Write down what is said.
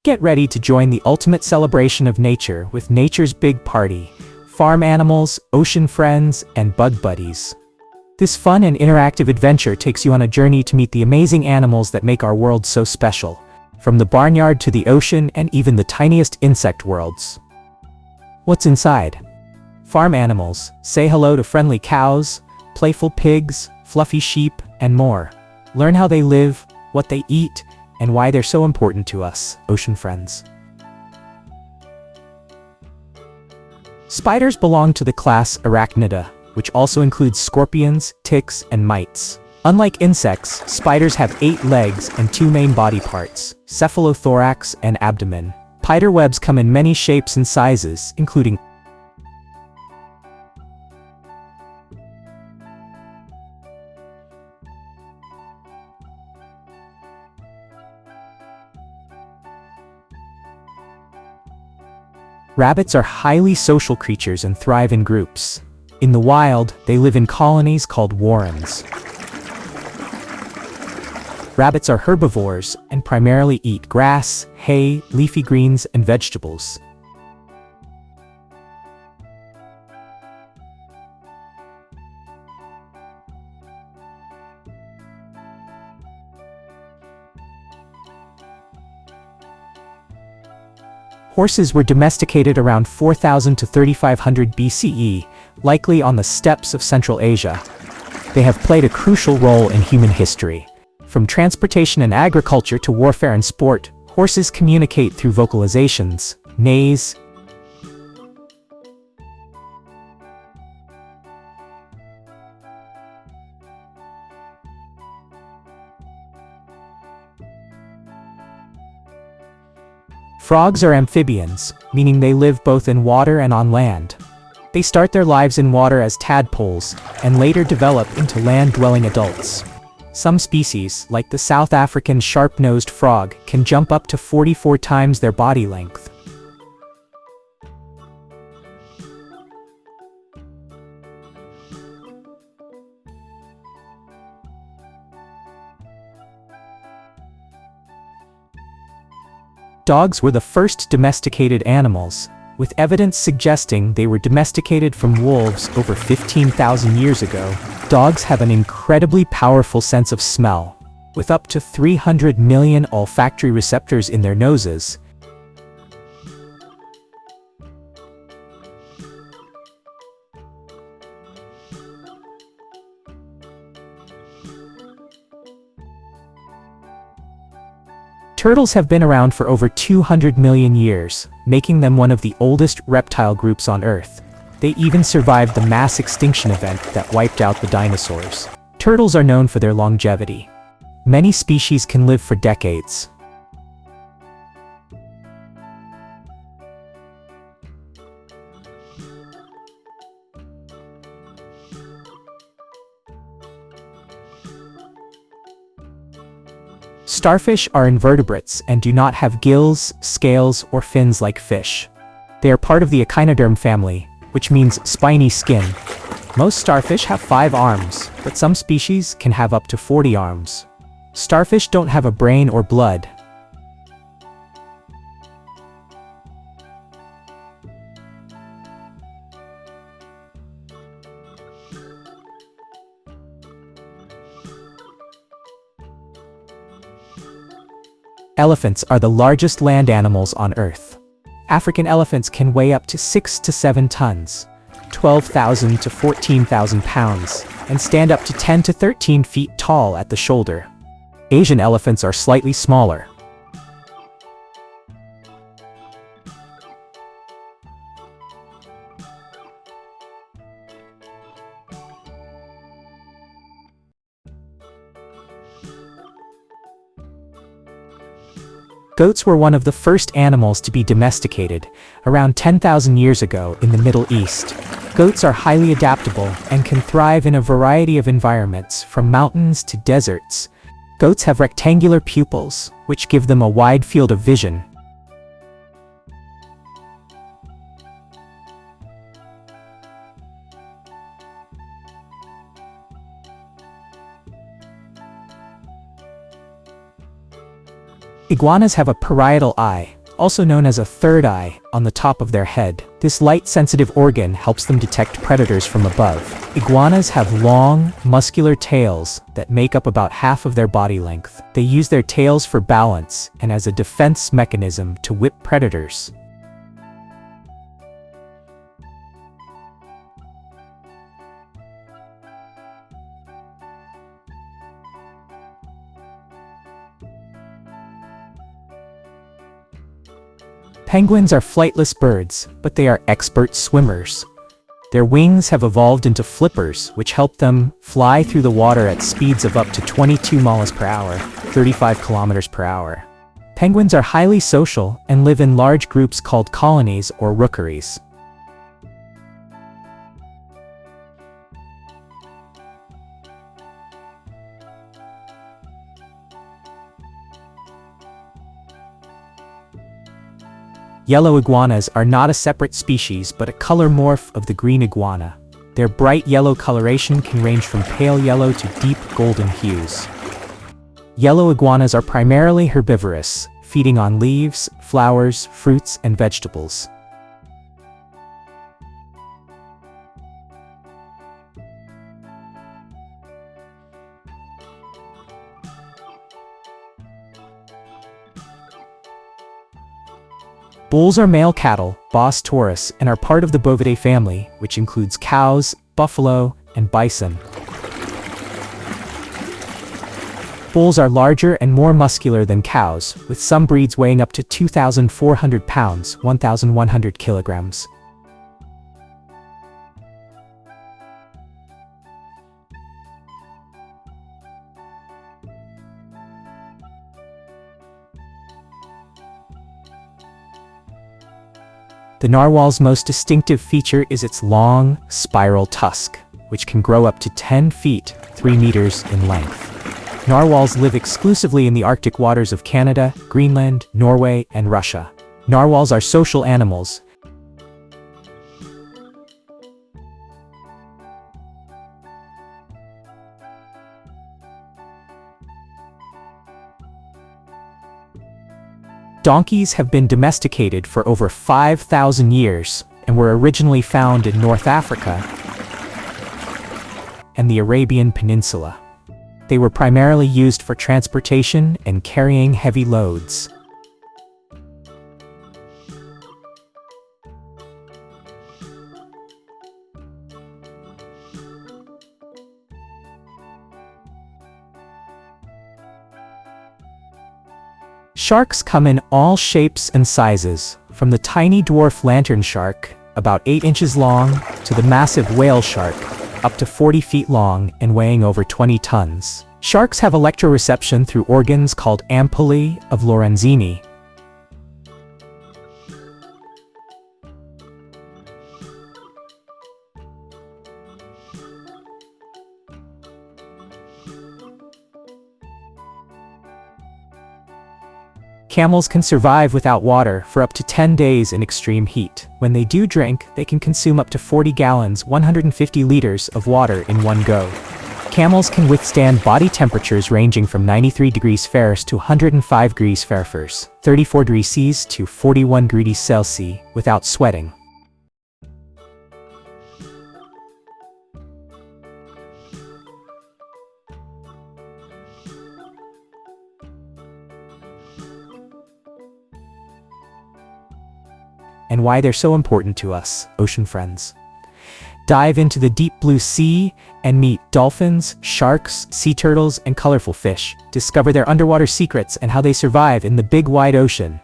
Get ready to join the ultimate celebration of nature with nature's big party: farm animals, ocean friends, and bug buddies. This fun and interactive adventure takes you on a journey to meet the amazing animals that make our world so special, from the barnyard to the ocean and even the tiniest insect worlds. What's inside? Farm animals. Say hello to friendly cows, playful pigs, fluffy sheep, and more. Learn how they live, what they eat, and why they're so important to us, ocean friends. Spiders belong to the class Arachnida, which also includes scorpions, ticks, and mites. Unlike insects, spiders have 8 legs and 2 main body parts: cephalothorax and abdomen. Spider webs come in many shapes and sizes, including rabbits are highly social creatures and thrive in groups. In the wild, they live in colonies called warrens. Rabbits are herbivores and primarily eat grass, hay, leafy greens, and vegetables. Horses were domesticated around 4000 to 3500 BCE, likely on the steppes of Central Asia. They have played a crucial role in human history. From transportation and agriculture to warfare and sport, horses communicate through vocalizations, neighs, Frogs are amphibians, meaning they live both in water and on land. They start their lives in water as tadpoles, and later develop into land-dwelling adults. Some species, like the South African sharp-nosed frog, can jump up to 44 times their body length. Dogs were the first domesticated animals, with evidence suggesting they were domesticated from wolves over 15,000 years ago. Dogs have an incredibly powerful sense of smell, with up to 300 million olfactory receptors in their noses. Turtles have been around for over 200 million years, making them one of the oldest reptile groups on Earth. They even survived the mass extinction event that wiped out the dinosaurs. Turtles are known for their longevity. Many species can live for decades. Starfish are invertebrates and do not have gills, scales, or fins like fish. They are part of the echinoderm family, which means spiny skin. Most starfish have 5 arms, but some species can have up to 40 arms. Starfish don't have a brain or blood. Elephants are the largest land animals on Earth. African elephants can weigh up to 6 to 7 tons, 12,000 to 14,000 pounds, and stand up to 10 to 13 feet tall at the shoulder. Asian elephants are slightly smaller. Goats were one of the first animals to be domesticated, around 10,000 years ago in the Middle East. Goats are highly adaptable and can thrive in a variety of environments, from mountains to deserts. Goats have rectangular pupils, which give them a wide field of vision. Iguanas have a parietal eye, also known as a third eye, on the top of their head. This light-sensitive organ helps them detect predators from above. Iguanas have long, muscular tails that make up about half of their body length. They use their tails for balance and as a defense mechanism to whip predators. Penguins are flightless birds, but they are expert swimmers. Their wings have evolved into flippers, which help them fly through the water at speeds of up to 22 miles per hour, 35 kilometers per hour. Penguins are highly social and live in large groups called colonies or rookeries. Yellow iguanas are not a separate species but a color morph of the green iguana. Their bright yellow coloration can range from pale yellow to deep golden hues. Yellow iguanas are primarily herbivorous, feeding on leaves, flowers, fruits, and vegetables. Bulls are male cattle, Bos taurus, and are part of the Bovidae family, which includes cows, buffalo, and bison. Bulls are larger and more muscular than cows, with some breeds weighing up to 2,400 pounds, 1,100 kilograms. The narwhal's most distinctive feature is its long, spiral tusk, which can grow up to 10 feet, 3 meters in length. Narwhals live exclusively in the Arctic waters of Canada, Greenland, Norway, and Russia. Narwhals are social animals. Donkeys have been domesticated for over 5,000 years and were originally found in North Africa and the Arabian Peninsula. They were primarily used for transportation and carrying heavy loads. Sharks come in all shapes and sizes, from the tiny dwarf lantern shark, about 8 inches long, to the massive whale shark, up to 40 feet long and weighing over 20 tons. Sharks have electroreception through organs called ampullae of Lorenzini. Camels can survive without water for up to 10 days in extreme heat. When they do drink, they can consume up to 40 gallons, 150 liters of water in one go. Camels can withstand body temperatures ranging from 93 degrees Fahrenheit to 105 degrees Fahrenheit, 34 degrees Celsius to 41 degrees Celsius, without sweating. And why they're so important to us, ocean friends. Dive into the deep blue sea and meet dolphins, sharks, sea turtles, and colorful fish. Discover their underwater secrets and how they survive in the big wide ocean.